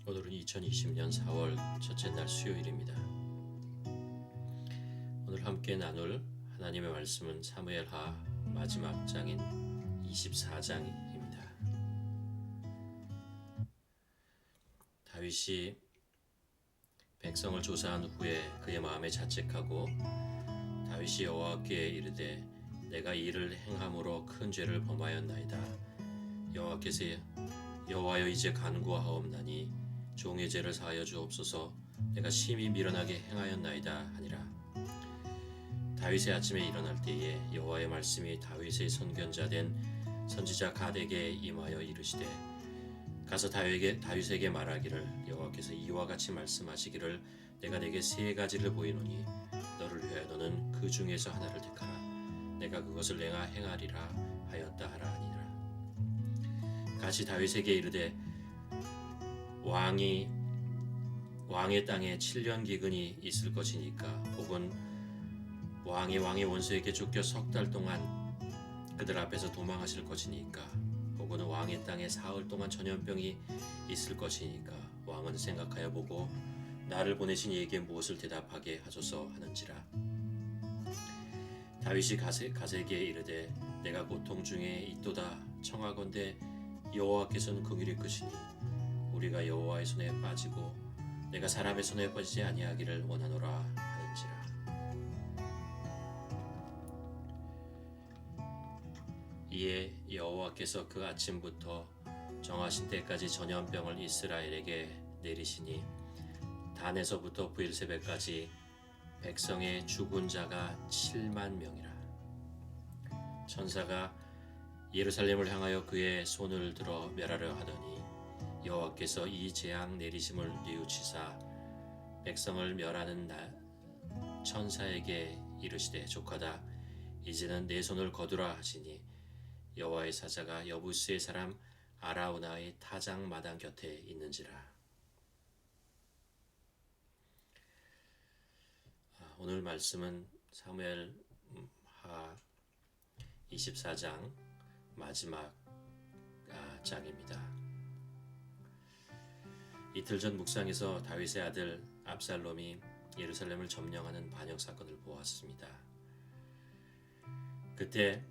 오늘은 2020년 4월 첫째 날 수요일입니다. 오늘 함께 나눌 하나님의 말씀은 사무엘하 마지막 장인 24장입니다. 다윗이 백성을 조사한 후에 그의 마음에 자책하고 다윗이 여호와께 이르되 내가 이 일을 행함으로 큰 죄를 범하였나이다. 여호와여 이제 간구하옵나니 종의 죄를 사하여 주옵소서. 내가 심히 미련하게 행하였나이다 하니라. 다윗의 아침에 일어날 때에 여호와의 말씀이 다윗의 선견자 된 선지자 갓에게 임하여 이르시되 가서 다윗에게 말하기를 여호와께서 이와 같이 말씀하시기를 내가 내게 세 가지를 보이노니 너를 위하여 너는 그 중에서 하나를 택하라. 내가 그것을 내가 행하리라 하였다 하라 하니라. 갓이 다윗에게 이르되 왕의 땅에 7년 기근이 있을 것이니까 혹은 왕의 원수에게 쫓겨 석 달 동안 그들 앞에서 도망하실 것이니까 혹은 왕의 땅에 사흘 동안 전염병이 있을 것이니까 왕은 생각하여 보고 나를 보내신 이에게 무엇을 대답하게 하소서 하는지라. 다윗이 갓에게 이르되 내가 고통 중에 있도다 청하건대 여호와께서는 긍휼히 크시니 우리가 여호와의 손에 빠지고 내가 사람의 손에 빠지지 아니하기를 원하노라 하는지라. 이에 여호와께서 그 아침부터 정하신 때까지 전염병을 이스라엘에게 내리시니 단에서부터 브엘세바까지 백성의 죽은 자가 7만 명이라. 천사가 예루살렘을 향하여 그의 손을 들어 멸하려 하더니 여호와께서 이 재앙 내리심을 뉘우치사 백성을 멸하는 천사에게 이르시되 족하다 이제는 내 손을 거두라 하시니 여호와의 사자가 여부스의 사람 아라우나의 타작 마당 곁에 있는지라. 오늘 말씀은 사무엘하 24장 마지막 장입니다. 이틀 전 묵상에서 다윗의 아들 압살롬이 예루살렘을 점령하는 반역 사건을 보았습니다. 그때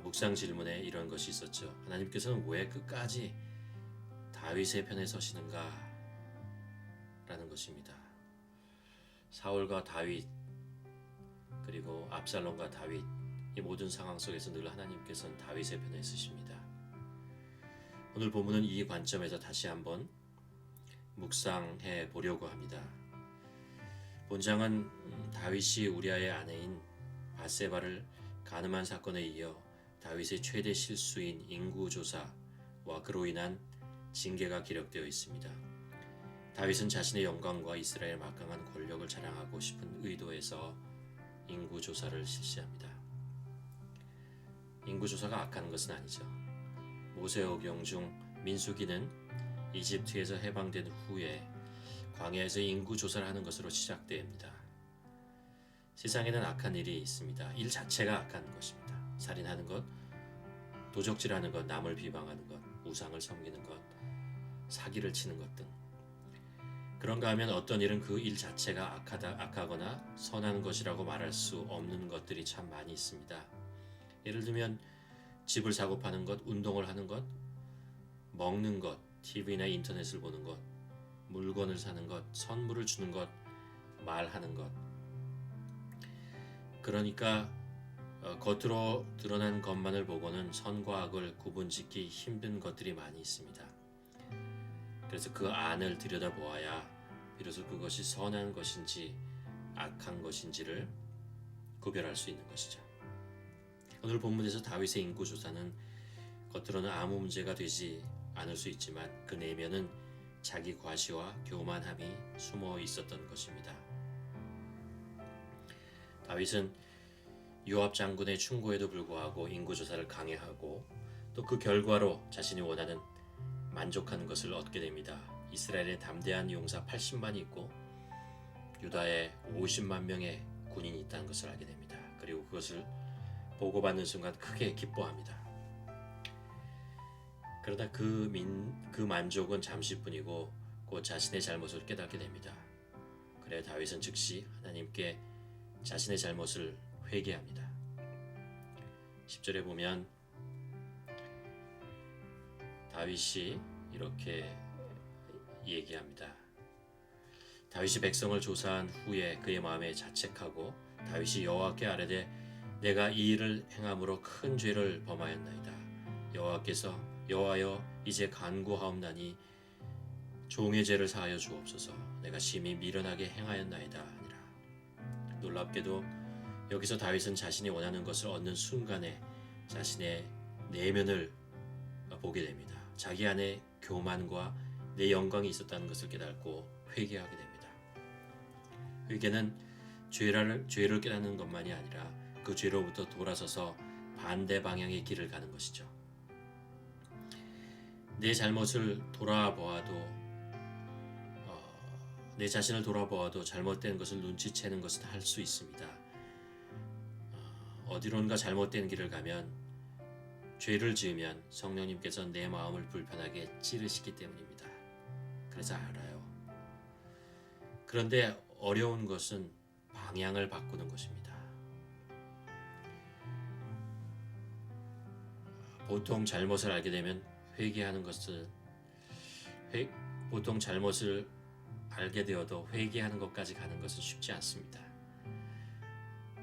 묵상 질문에 이런 것이 있었죠. 하나님께서는 왜 끝까지 다윗의 편에 서시는가? 라는 것입니다. 사울과 다윗 그리고 압살롬과 다윗 이 모든 상황 속에서 늘 하나님께서는 다윗의 편에 서십니다. 오늘 본문은 이 관점에서 다시 한번 묵상해 보려고 합니다. 본장은 다윗이 우리아의 아내인 밧세바를 간음한 사건에 이어 다윗의 최대 실수인 인구조사와 그로 인한 징계가 기록되어 있습니다. 다윗은 자신의 영광과 이스라엘 막강한 권력을 자랑하고 싶은 의도에서 인구조사를 실시합니다. 인구조사가 악한 것은 아니죠. 모세오경 중 민수기는 이집트에서 해방된 후에 광야에서 인구조사를 하는 것으로 시작됩니다. 세상에는 악한 일이 있습니다. 일 자체가 악한 것입니다. 살인하는 것, 도적질하는 것, 남을 비방하는 것, 우상을 섬기는 것, 사기를 치는 것 등. 그런가 하면 어떤 일은 그 일 자체가 악하거나 선한 것이라고 말할 수 없는 것들이 참 많이 있습니다. 예를 들면 집을 사고 파는 것, 운동을 하는 것, 먹는 것, TV나 인터넷을 보는 것, 물건을 사는 것, 선물을 주는 것, 말하는 것. 그러니까 겉으로 드러난 것만을 보고는 선과 악을 구분짓기 힘든 것들이 많이 있습니다. 그래서 그 안을 들여다보아야 비로소 그것이 선한 것인지 악한 것인지를 구별할 수 있는 것이죠. 오늘 본문에서 다윗의 인구조사는 겉으로는 아무 문제가 되지 않을 수 있지만 그 내면은 자기 과시와 교만함이 숨어 있었던 것입니다. 다윗은 요압 장군의 충고에도 불구하고 인구조사를 강요하고 또 그 결과로 자신이 원하는 만족하는 것을 얻게 됩니다. 이스라엘에 담대한 용사 80만이 있고 유다에 50만 명의 군인이 있다는 것을 알게 됩니다. 그리고 그것을 보고받는 순간 크게 기뻐합니다. 그러나 그 만족은 잠시뿐이고 곧 자신의 잘못을 깨닫게 됩니다. 그래 다윗은 즉시 하나님께 자신의 잘못을 회개합니다. 10절에 보면 다윗이 이렇게 얘기합니다. 다윗이 백성을 조사한 후에 그의 마음에 자책하고 다윗이 여호와께 아뢰되 내가 이 일을 행함으로 큰 죄를 범하였나이다. 여호와여 이제 간구하옵나니 종의 죄를 사하여 주옵소서. 내가 심히 미련하게 행하였나이다 하니라. 놀랍게도 여기서 다윗은 자신이 원하는 것을 얻는 순간에 자신의 내면을 보게 됩니다. 자기 안에 교만과 내 영광이 있었다는 것을 깨닫고 회개하게 됩니다. 회개는 죄를 깨닫는 것만이 아니라 그 죄로부터 돌아서서 반대 방향의 길을 가는 것이죠. 내 잘못을 돌아보아도 내 자신을 돌아보아도 잘못된 것을 눈치채는 것은 할 수 있습니다. 어디론가 잘못된 길을 가면 죄를 지으면 성령님께서 내 마음을 불편하게 찌르시기 때문입니다. 그래서 알아요. 그런데 어려운 것은 방향을 바꾸는 것입니다. 보통 잘못을 알게 되면 회개하는 것은 보통 잘못을 알게 되어도 회개하는 것까지 가는 것은 쉽지 않습니다.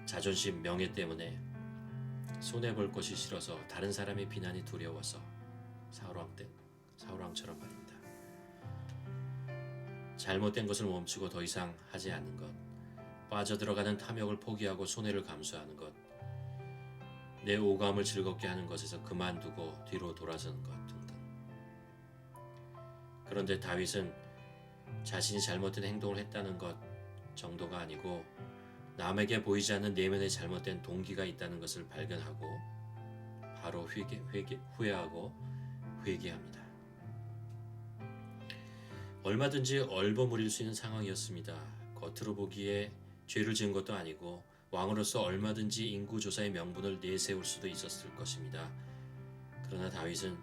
자존심, 명예 때문에 손해볼 것이 싫어서 다른 사람의 비난이 두려워서 사울왕처럼 말입니다. 잘못된 것을 멈추고 더 이상 하지 않는 것, 빠져들어가는 탐욕을 포기하고 손해를 감수하는 것, 내 오감을 즐겁게 하는 것에서 그만두고 뒤로 돌아서는 것 등등. 그런데 다윗은 자신이 잘못된 행동을 했다는 것 정도가 아니고 남에게 보이지 않는 내면에 잘못된 동기가 있다는 것을 발견하고 바로 후회하고 회개합니다. 얼마든지 얼버무릴 수 있는 상황이었습니다. 겉으로 보기에 죄를 지은 것도 아니고 왕으로서 얼마든지 인구조사의 명분을 내세울 수도 있었을 것입니다. 그러나 다윗은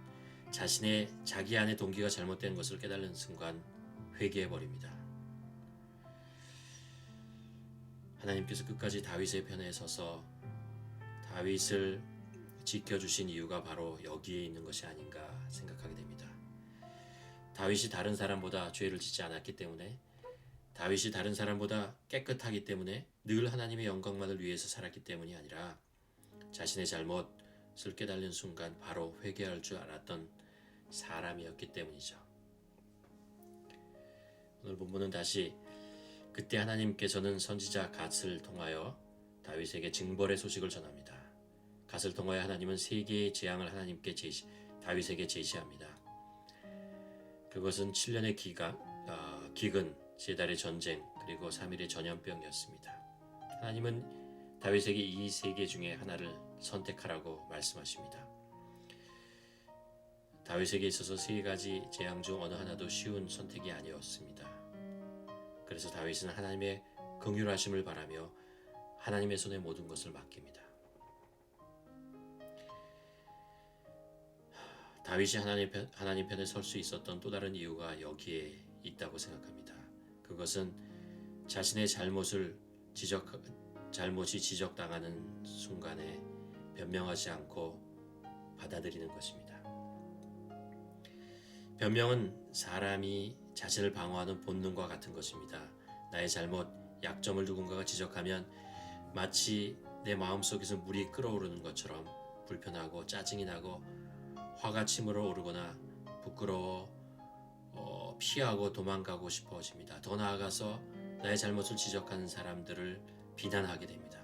자기 안의 동기가 잘못된 것을 깨달는 순간 회개해버립니다. 하나님께서 끝까지 다윗의 편에 서서 다윗을 지켜주신 이유가 바로 여기에 있는 것이 아닌가 생각하게 됩니다. 다윗이 다른 사람보다 죄를 짓지 않았기 때문에, 다윗이 다른 사람보다 깨끗하기 때문에, 늘 하나님의 영광만을 위해서 살았기 때문이 아니라 자신의 잘못을 깨달는 순간 바로 회개할 줄 알았던 사람이었기 때문이죠. 오늘 본문은 다시 그때 하나님께서는 선지자 갓을 통하여 다윗에게 징벌의 소식을 전합니다. 갓을 통하여 하나님은 세 개의 재앙을 다윗에게 제시합니다. 그것은 7년의 기근, 3달의 전쟁, 그리고 3일의 전염병이었습니다. 하나님은 다윗에게 이 세 개 중에 하나를 선택하라고 말씀하십니다. 다윗에게 있어서 세 가지 재앙 중 어느 하나도 쉬운 선택이 아니었습니다. 그래서 다윗은 하나님의 긍휼하심을 바라며 하나님의 손에 모든 것을 맡깁니다. 다윗이 하나님 편에 설 수 있었던 또 다른 이유가 여기에 있다고 생각합니다. 그것은 자신의 잘못이 지적당하는 순간에 변명하지 않고 받아들이는 것입니다. 변명은 사람이 자신을 방어하는 본능과 같은 것입니다. 나의 잘못, 약점을 누군가가 지적하면 마치 내 마음속에서 물이 끓어오르는 것처럼 불편하고 짜증이 나고 화가 치밀어 오르거나 부끄러워 피하고 도망가고 싶어집니다. 더 나아가서 나의 잘못을 지적하는 사람들을 비난하게 됩니다.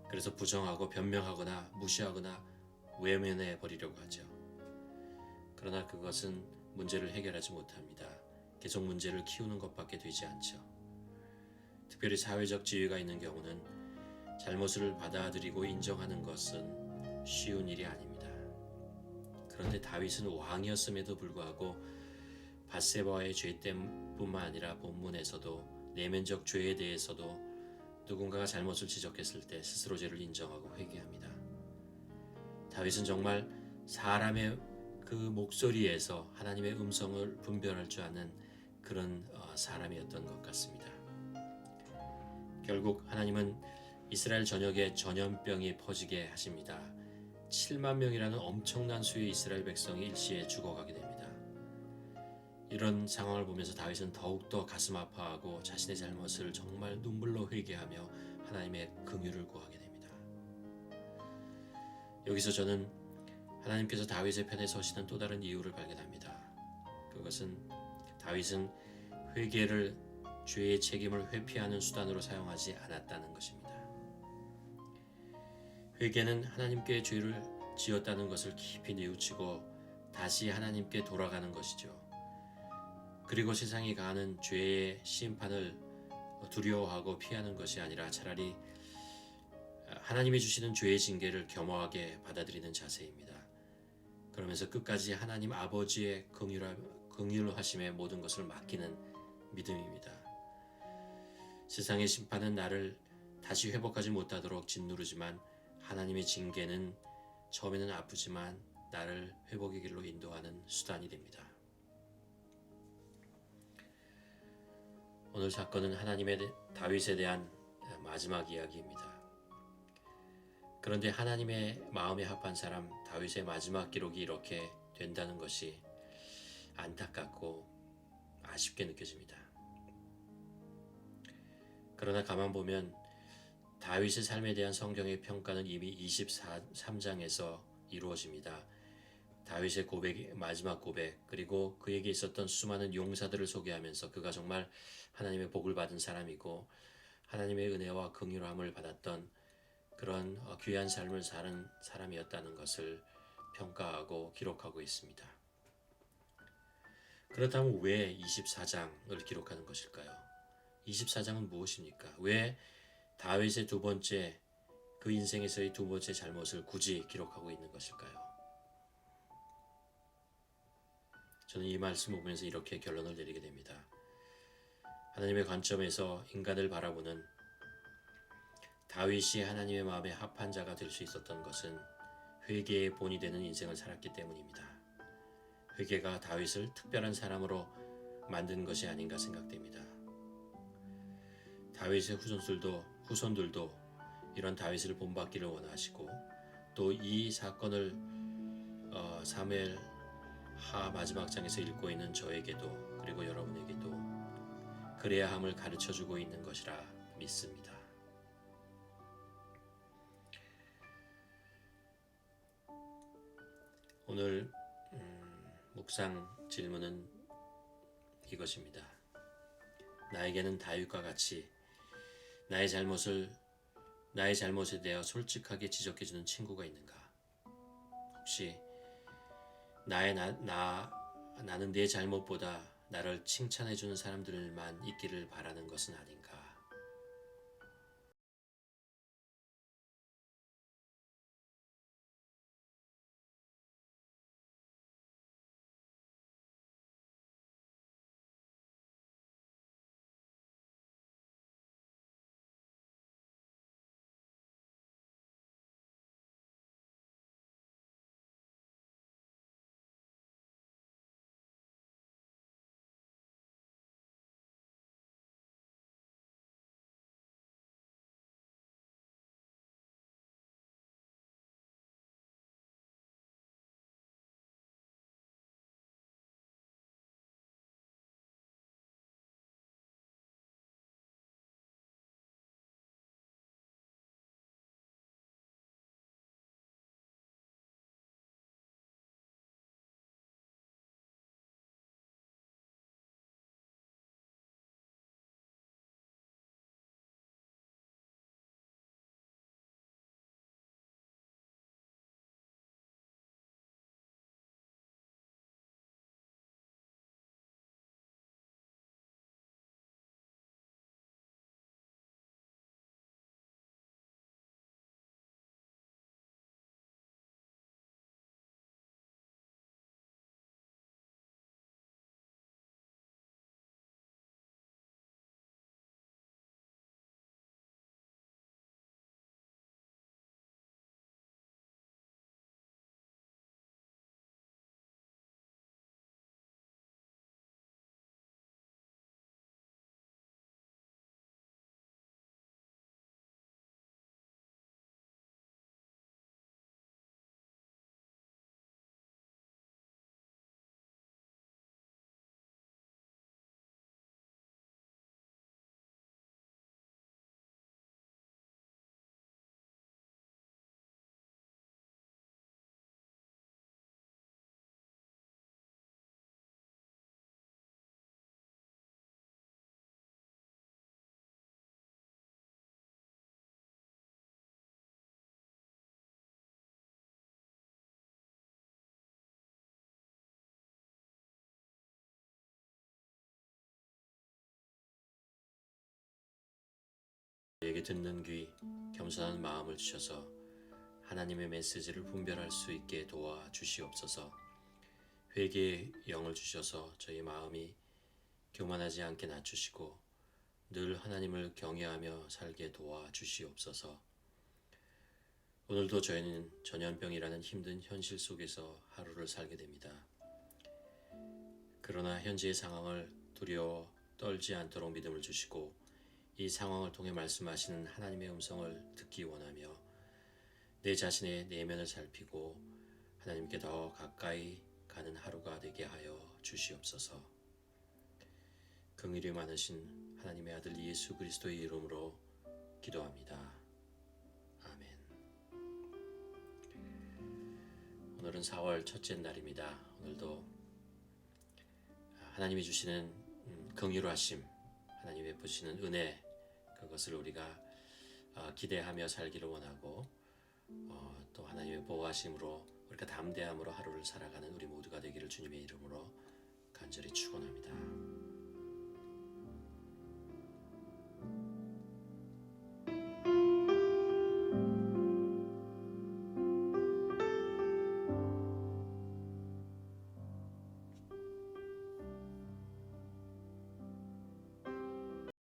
그래서 부정하고 변명하거나 무시하거나 외면해 버리려고 하죠. 그러나 그것은 문제를 해결하지 못합니다. 계속 문제를 키우는 것밖에 되지 않죠. 특별히 사회적 지위가 있는 경우는 잘못을 받아들이고 인정하는 것은 쉬운 일이 아닙니다. 그런데 다윗은 왕이었음에도 불구하고 밧세바와의 죄 때문뿐만 아니라 본문에서도 내면적 죄에 대해서도 누군가가 잘못을 지적했을 때 스스로 죄를 인정하고 회개합니다. 다윗은 정말 사람의 그 목소리에서 하나님의 음성을 분별할 줄 아는 그런 사람이었던 것 같습니다. 결국 하나님은 이스라엘 전역에 전염병이 퍼지게 하십니다. 7만 명이라는 엄청난 수의 이스라엘 백성이 일시에 죽어가게 됩니다. 이런 상황을 보면서 다윗은 더욱더 가슴 아파하고 자신의 잘못을 정말 눈물로 회개하며 하나님의 긍휼을 구하게 됩니다. 여기서 저는 하나님께서 다윗의 편에 서시는 또 다른 이유를 발견합니다. 그것은 다윗은 회개를 죄의 책임을 회피하는 수단으로 사용하지 않았다는 것입니다. 회개는 하나님께 죄를 지었다는 것을 깊이 뉘우치고 다시 하나님께 돌아가는 것이죠. 그리고 세상이 가하는 죄의 심판을 두려워하고 피하는 것이 아니라 차라리 하나님이 주시는 죄의 징계를 겸허하게 받아들이는 자세입니다. 그러면서 끝까지 하나님 아버지의 긍휼하심에 모든 것을 맡기는 믿음입니다. 세상의 심판은 나를 다시 회복하지 못하도록 짓누르지만 하나님의 징계는 처음에는 아프지만 나를 회복의 길로 인도하는 수단이 됩니다. 오늘 사건은 다윗에 대한 마지막 이야기입니다. 그런데 하나님의 마음에 합한 사람 다윗의 마지막 기록이 이렇게 된다는 것이 안타깝고 아쉽게 느껴집니다. 그러나 가만 보면 다윗의 삶에 대한 성경의 평가는 이미 23장에서 이루어집니다. 다윗의 마지막 고백, 그리고 그에게 있었던 수많은 용사들을 소개하면서 그가 정말 하나님의 복을 받은 사람이고 하나님의 은혜와 긍휼함을 받았던 그런 귀한 삶을 사는 사람이었다는 것을 평가하고 기록하고 있습니다. 그렇다면 왜 24장을 기록하는 것일까요? 24장은 무엇입니까? 왜 다윗의 그 인생에서의 두 번째 잘못을 굳이 기록하고 있는 것일까요? 저는 이 말씀을 보면서 이렇게 결론을 내리게 됩니다. 하나님의 관점에서 인간을 바라보는 다윗이 하나님의 마음에 합한 자가 될 수 있었던 것은 회개의 본이 되는 인생을 살았기 때문입니다. 회개가 다윗을 특별한 사람으로 만든 것이 아닌가 생각됩니다. 다윗의 후손들도 이런 다윗을 본받기를 원하시고 또 이 사건을 사무엘 하 마지막 장에서 읽고 있는 저에게도 그리고 여러분에게도 그래야 함을 가르쳐주고 있는 것이라 믿습니다. 오늘 묵상 질문은 이것입니다. 나에게는 다윗과 같이 나의 잘못에 대해 솔직하게 지적해주는 친구가 있는가? 혹시 나는 내 잘못보다 나를 칭찬해주는 사람들만 있기를 바라는 것은 아닌가? 저에게 듣는 귀, 겸손한 마음을 주셔서 하나님의 메시지를 분별할 수 있게 도와 주시옵소서. 회개의 영을 주셔서 저희 마음이 교만하지 않게 낮추시고 늘 하나님을 경외하며 살게 도와 주시옵소서. 오늘도 저희는 전염병이라는 힘든 현실 속에서 하루를 살게 됩니다. 그러나 현재의 상황을 두려워 떨지 않도록 믿음을 주시고 이 상황을 통해 말씀하시는 하나님의 음성을 듣기 원하며 내 자신의 내면을 살피고 하나님께 더 가까이 가는 하루가 되게 하여 주시옵소서. 긍휼이 많으신 하나님의 아들 예수 그리스도의 이름으로 기도합니다. 아멘. 오늘은 4월 첫째 날입니다. 오늘도 하나님이 주시는 긍휼하심, 하나님이 베푸시는 은혜, 그것을 우리가 기대하며 살기를 원하고 또 하나님의 보호하심으로 우리가 담대함으로 하루를 살아가는 우리 모두가 되기를 주님의 이름으로 간절히 축원합니다.